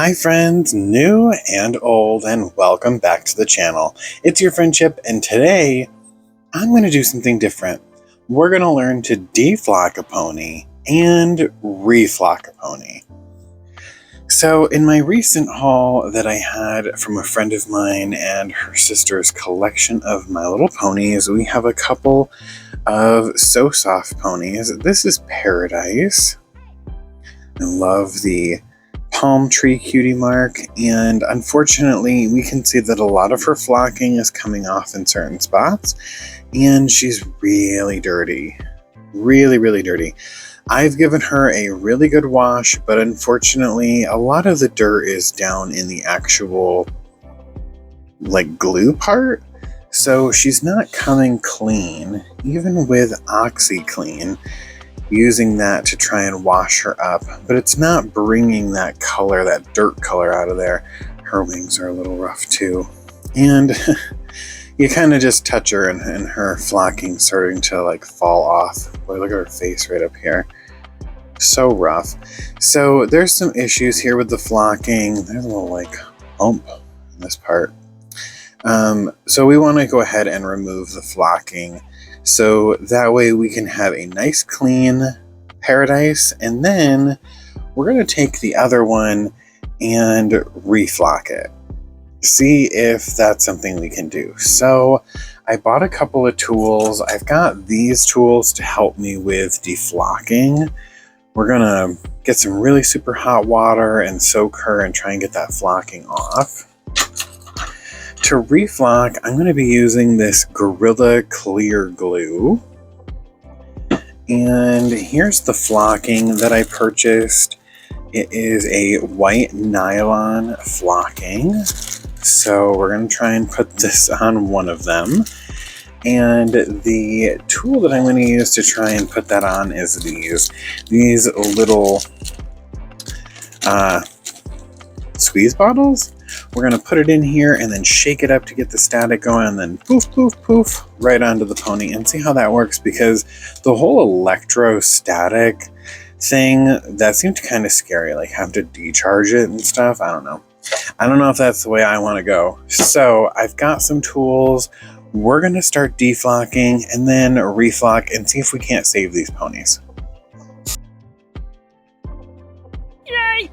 Hi friends, new and old, and welcome back to the channel. It's your FriendCHIP, and today I'm going to do something different. We're going to learn to deflock a pony and reflock a pony. So in my recent haul that I had from a friend of mine and her sister's collection of My Little Ponies, we have a couple of So Soft ponies. This is Paradise. I love the palm tree cutie mark, and unfortunately we can see that a lot of her flocking is coming off in certain spots, and she's really dirty. Really dirty. I've given her a really good wash, but unfortunately a lot of the dirt is down in the actual glue part, so she's not coming clean, even with OxyClean, using that to try and wash her up, but it's not bringing that color, that dirt color, out of there. Her wings are a little rough too, and you kind of just touch her and her flocking starting to fall off. Boy, look at her face right up here, so rough. So there's some issues here with the flocking. There's a little bump in this part, so we want to go ahead and remove the flocking, so that way we can have a nice clean Paradise, and then we're going to take the other one and reflock it. See if that's something we can do. So I bought a couple of tools. I've got these tools to help me with deflocking. We're going to get some really super hot water and soak her and try and get that flocking off. To reflock, I'm going to be using this Gorilla Clear Glue. And here's the flocking that I purchased. It is a white nylon flocking. So we're going to try and put this on one of them. And the tool that I'm going to use to try and put that on is these little squeeze bottles. We're going to put it in here and then shake it up to get the static going, and then poof, poof, poof, right onto the pony, and see how that works, because the whole electrostatic thing, that seemed kind of scary, have to decharge it and stuff. I don't know if that's the way I want to go. So I've got some tools. We're going to start deflocking and then reflock and see if we can't save these ponies. Yay!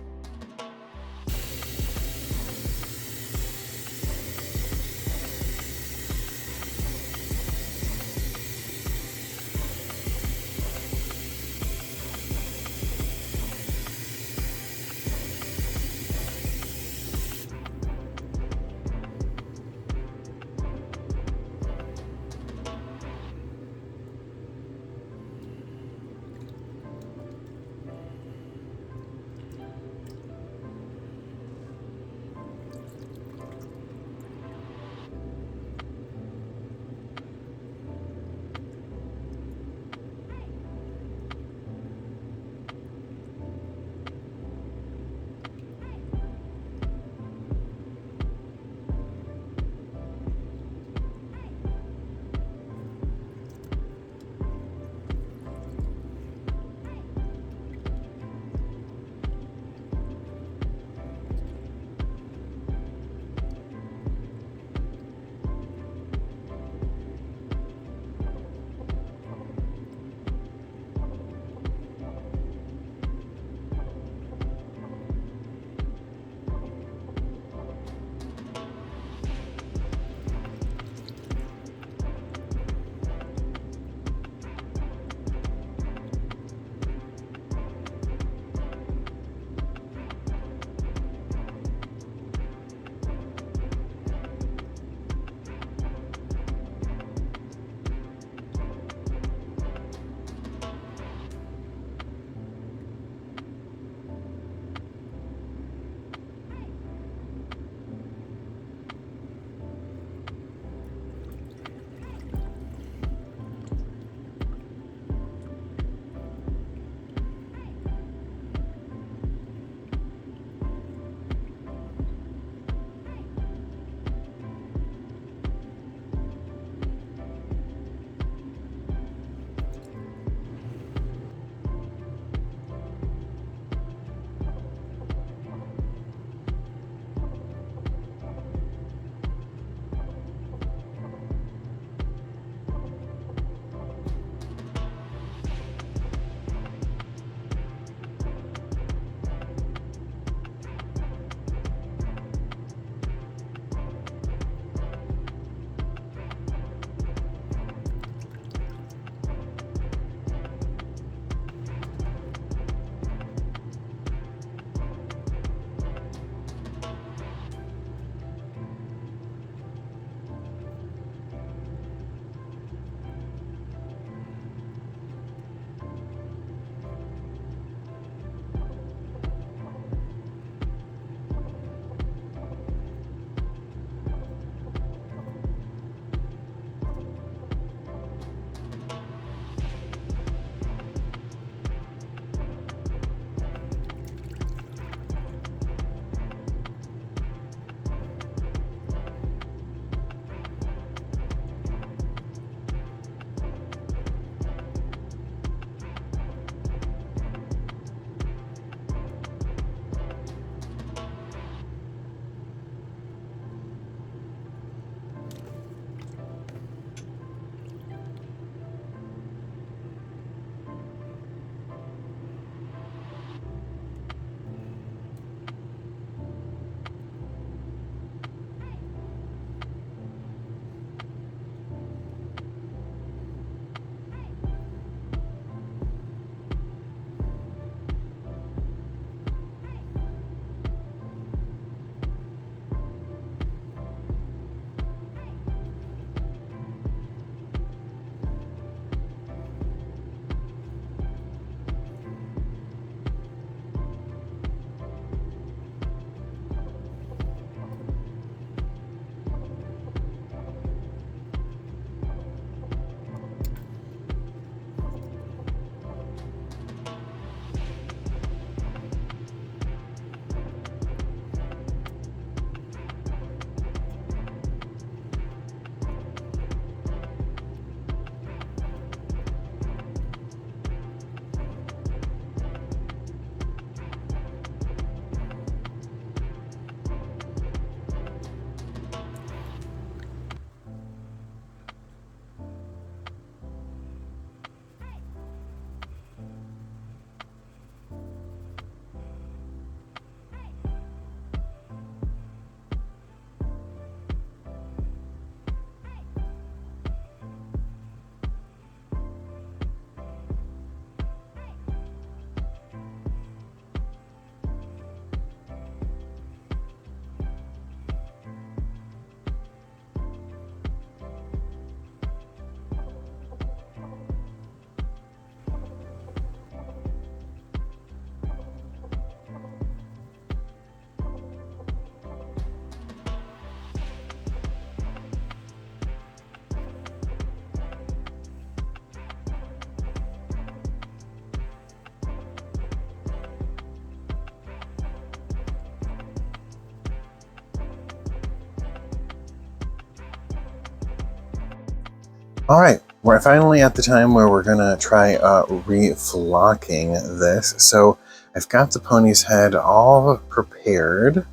All right, we're finally at the time where we're gonna try reflocking this. So I've got the pony's head all prepared.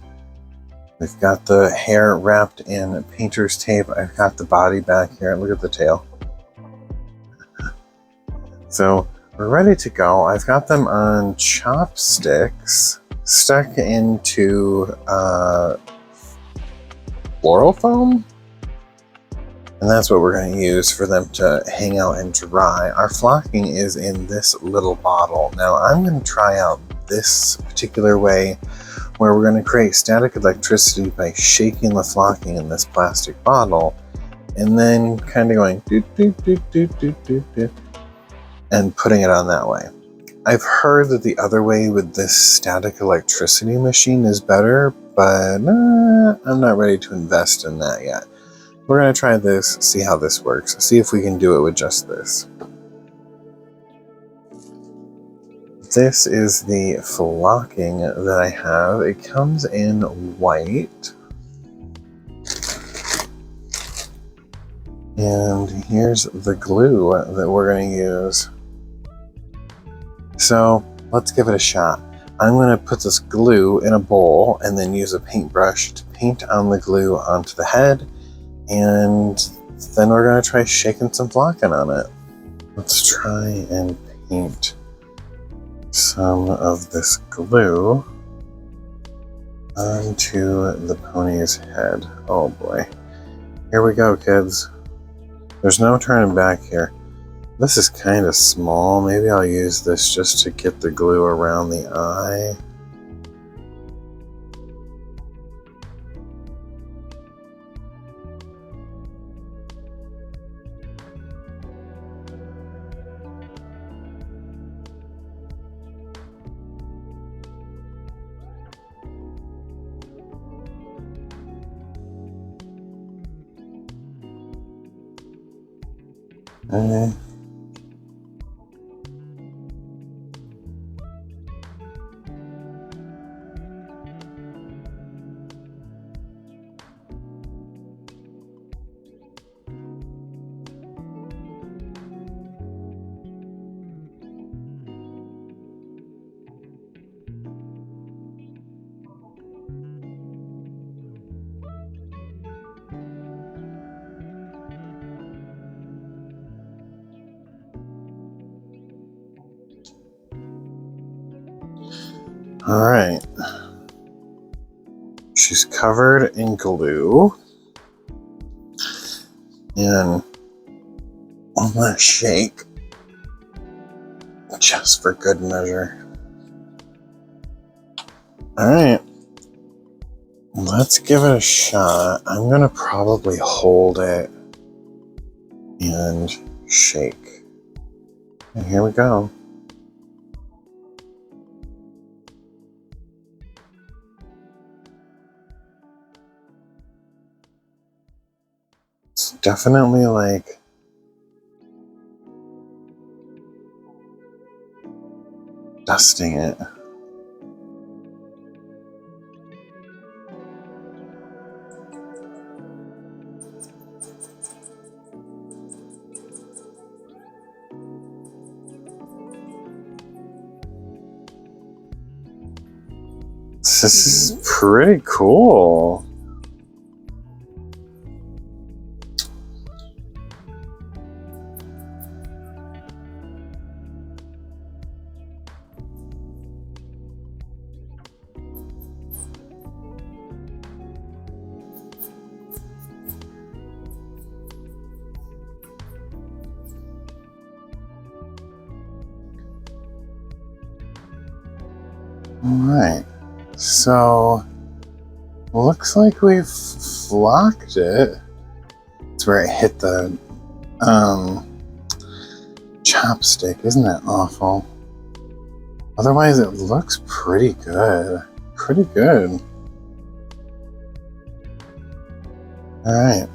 We've got the hair wrapped in painter's tape. I've got the body back here. Look at the tail. So we're ready to go. I've got them on chopsticks stuck into floral foam. And that's what we're going to use for them to hang out and dry. Our flocking is in this little bottle. Now I'm going to try out this particular way where we're going to create static electricity by shaking the flocking in this plastic bottle and then kind of going doot, doot, doot, doot, doot, doot, doot, and putting it on that way. I've heard that the other way with this static electricity machine is better, but I'm not ready to invest in that yet. We're going to try this, see how this works, see if we can do it with just this. This is the flocking that I have. It comes in white. And here's the glue that we're going to use. So let's give it a shot. I'm going to put this glue in a bowl and then use a paintbrush to paint on the glue onto the head. And then we're going to try shaking some flocking on it. Let's try and paint some of this glue onto the pony's head. Oh boy. Here we go, kids. There's no turning back here. This is kind of small. Maybe I'll use this just to get the glue around the eye. Okay. All right. She's covered in glue. And I'm gonna shake just for good measure. All right. Let's give it a shot. I'm gonna probably hold it and shake. And here we go. It's definitely like dusting it. This is pretty cool. Alright, so looks like we've flocked it. It's where it hit the chopstick. Isn't that awful? Otherwise it looks pretty good. Pretty good. Alright.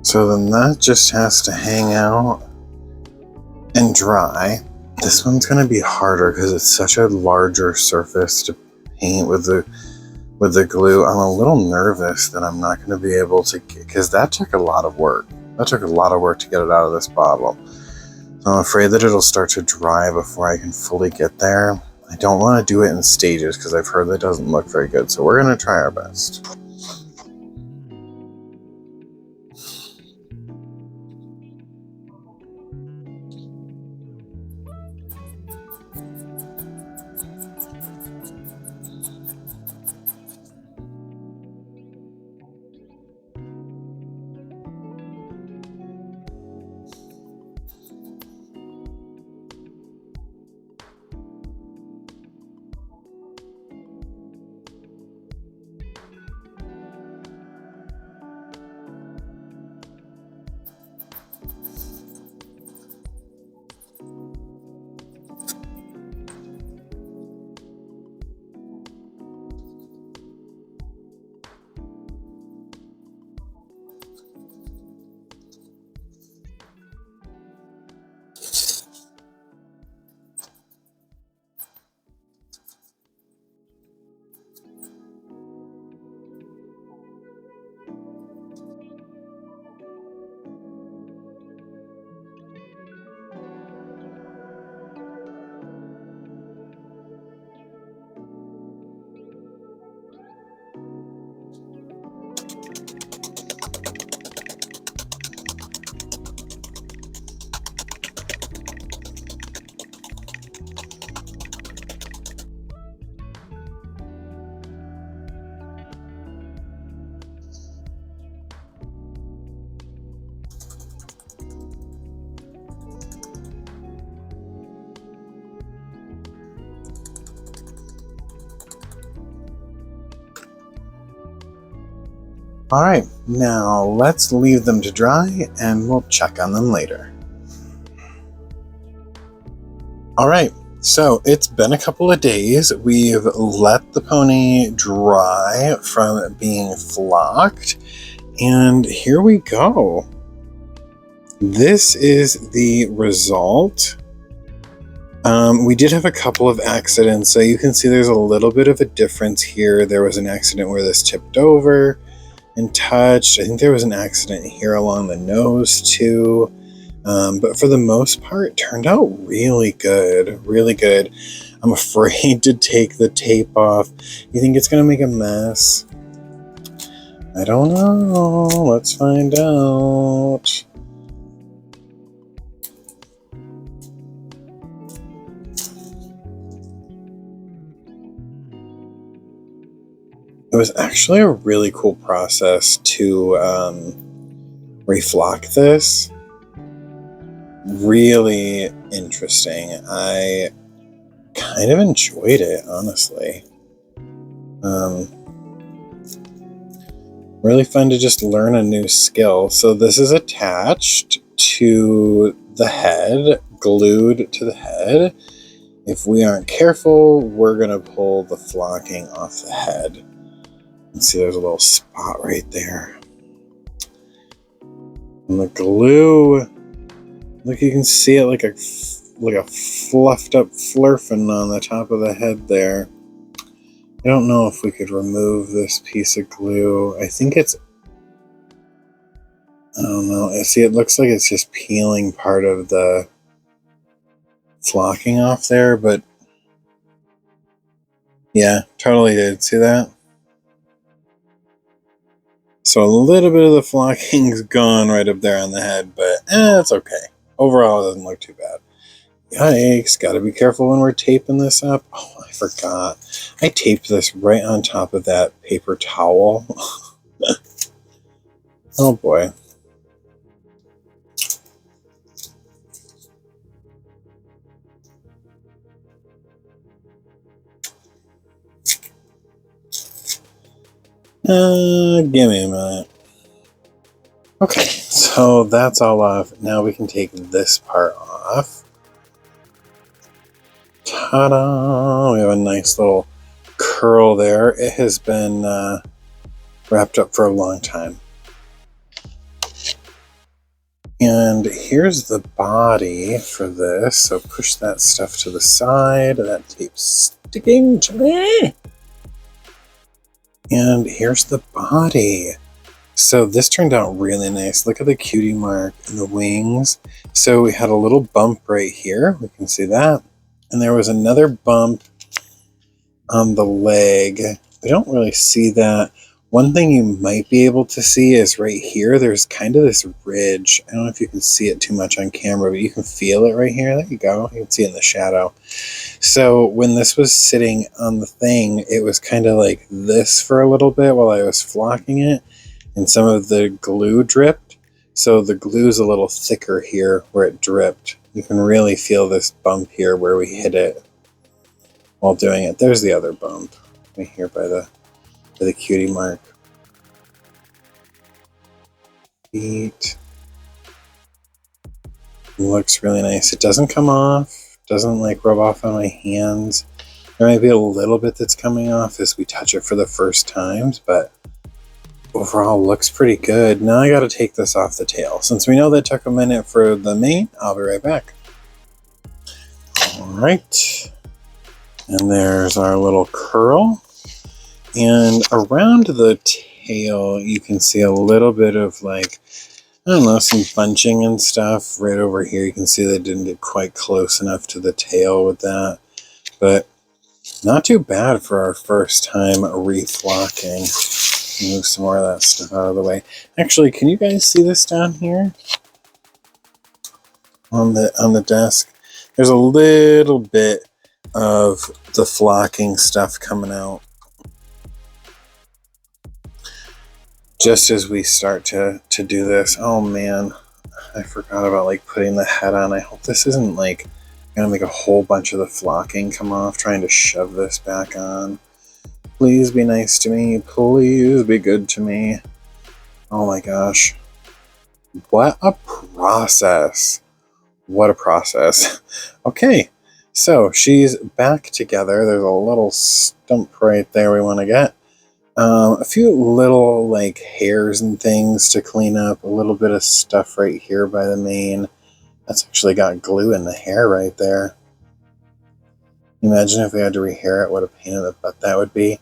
So then that just has to hang out and dry. This one's going to be harder because it's such a larger surface to paint with the with the glue. I'm a little nervous that I'm not going to be able to, because that took a lot of work. That took a lot of work to get it out of this bottle. So I'm afraid that it'll start to dry before I can fully get there. I don't want to do it in stages because I've heard that doesn't look very good. So we're going to try our best. All right, now let's leave them to dry and we'll check on them later. All right, so it's been a couple of days. We've let the pony dry from being flocked, and here we go. This is the result. We did have a couple of accidents, so you can see there's a little bit of a difference here. There was an accident where this tipped over and touched. I think there was an accident here along the nose too. But for the most part, it turned out really good, really good. I'm afraid to take the tape off. You think it's gonna make a mess? I don't know. Let's find out. It was actually a really cool process to reflock this. Really interesting. I kind of enjoyed it, honestly. Really fun to just learn a new skill. So this is attached to the head, glued to the head. If we aren't careful, we're gonna pull the flocking off the head. And see, there's a little spot right there. And the glue, look, you can see it like a fluffed up flurfin on the top of the head there. I don't know if we could remove this piece of glue. I think it's, I don't know. See, it looks like it's just peeling part of the flocking off there, but yeah, totally did. See that? So a little bit of the flocking's gone right up there on the head, but it's okay. Overall, it doesn't look too bad. Yikes, gotta be careful when we're taping this up. Oh, I forgot. I taped this right on top of that paper towel. Oh boy. Give me a minute. Okay, so that's all off. Now we can take this part off. Ta-da! We have a nice little curl there. It has been wrapped up for a long time. And here's the body for this. So push that stuff to the side. That tape's sticking to me. And here's the body. So this turned out really nice. Look at the cutie mark and the wings. So we had a little bump right here. We can see that. And there was another bump on the leg. We don't really see that. One thing you might be able to see is right here, there's kind of this ridge. I don't know if you can see it too much on camera, but you can feel it right here. There you go. You can see it in the shadow. So when this was sitting on the thing, it was kind of like this for a little bit while I was flocking it, and some of the glue dripped. So the glue's a little thicker here where it dripped. You can really feel this bump here where we hit it while doing it. There's the other bump right here by the cutie mark. Feet. Looks really nice. It doesn't come off, doesn't like rub off on my hands. There might be a little bit that's coming off as we touch it for the first times, but overall looks pretty good. Now I gotta take this off the tail. Since we know that took a minute for the mane, I'll be right back. All right. And there's our little curl. And around the tail, you can see a little bit of like, I don't know, some bunching and stuff. Right over here, you can see they didn't get quite close enough to the tail with that. But not too bad for our first time reflocking. Move some more of that stuff out of the way. Actually, can you guys see this down here? On the desk? There's a little bit of the flocking stuff coming out. Just as we start to do this. Oh man, I forgot about like putting the head on. I hope this isn't like gonna make a whole bunch of the flocking come off, trying to shove this back on. Please be nice to me. Please be good to me. Oh my gosh. What a process. What a process. Okay, so she's back together. There's a little stump right there we want to get. A few little like hairs and things to clean up. A little bit of stuff right here by the mane. That's actually got glue in the hair right there. Imagine if we had to rehair it, what a pain in the butt that would be.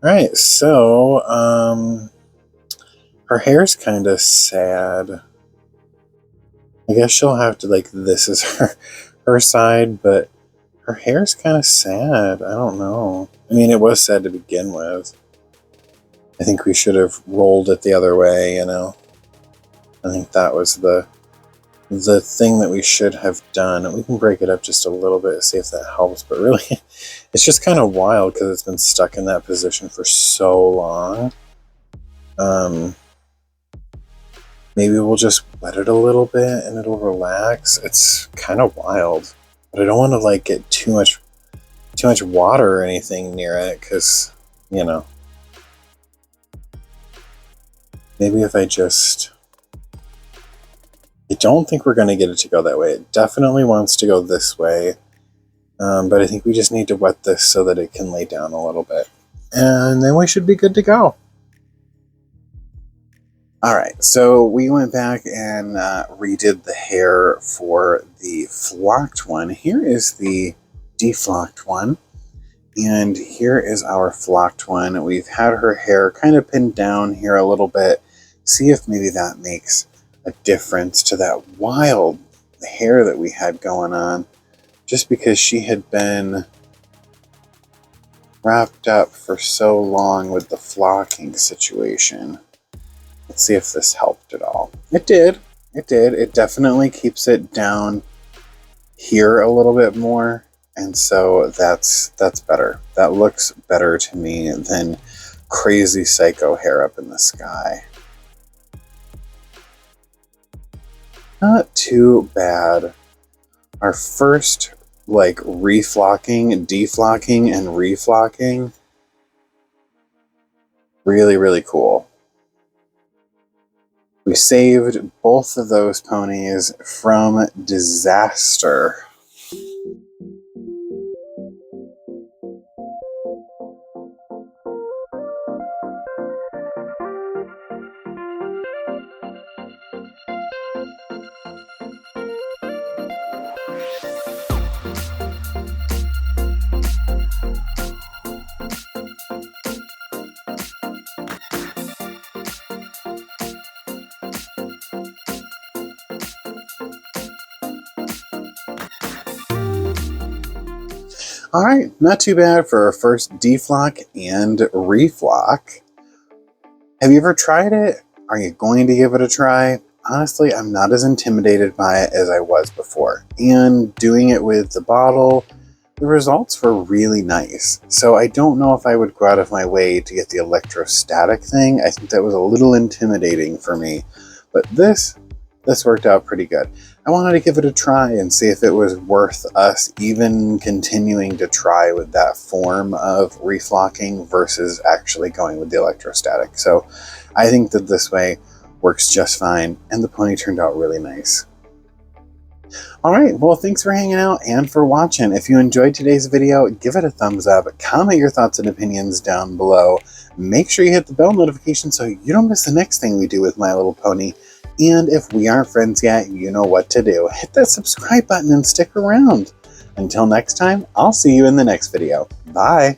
Alright, so her hair's kind of sad. I guess she'll have to, like, this is her side, but her hair's kind of sad. I don't know. I mean, it was sad to begin with. I think we should have rolled it the other way, you know. I think that was the thing that we should have done. We can break it up just a little bit, see if that helps, but really, it's just kind of wild because it's been stuck in that position for so long. Maybe we'll just wet it a little bit and it'll relax. It's kind of wild, but I don't want to like get too much water or anything near it because, you know, maybe if I don't think we're going to get it to go that way. It definitely wants to go this way, but I think we just need to wet this so that it can lay down a little bit, and then we should be good to go. All right, so we went back and redid the hair for the flocked one. Here is the deflocked one, and here is our flocked one. We've had her hair kind of pinned down here a little bit. See if maybe that makes a difference to that wild hair that we had going on, just because she had been wrapped up for so long with the flocking situation. Let's see if this helped at all. It did. It did. It definitely keeps it down here a little bit more, and so that's better. That looks better to me than crazy psycho hair up in the sky. Not too bad. Our first like reflocking, deflocking, and reflocking. Really, really cool. We saved both of those ponies from disaster. All right, not too bad for our first deflock and reflock. Have you ever tried it? Are you going to give it a try? Honestly, I'm not as intimidated by it as I was before. And doing it with the bottle, the results were really nice. So I don't know if I would go out of my way to get the electrostatic thing. I think that was a little intimidating for me. But this worked out pretty good. I wanted to give it a try and see if it was worth us even continuing to try with that form of reflocking versus actually going with the electrostatic. So I think that this way works just fine, and the pony turned out really nice. Alright, well, thanks for hanging out and for watching. If you enjoyed today's video, give it a thumbs up, comment your thoughts and opinions down below. Make sure you hit the bell notification so you don't miss the next thing we do with My Little Pony. And if we aren't friends yet, you know what to do. Hit that subscribe button and stick around. Until next time, I'll see you in the next video. Bye!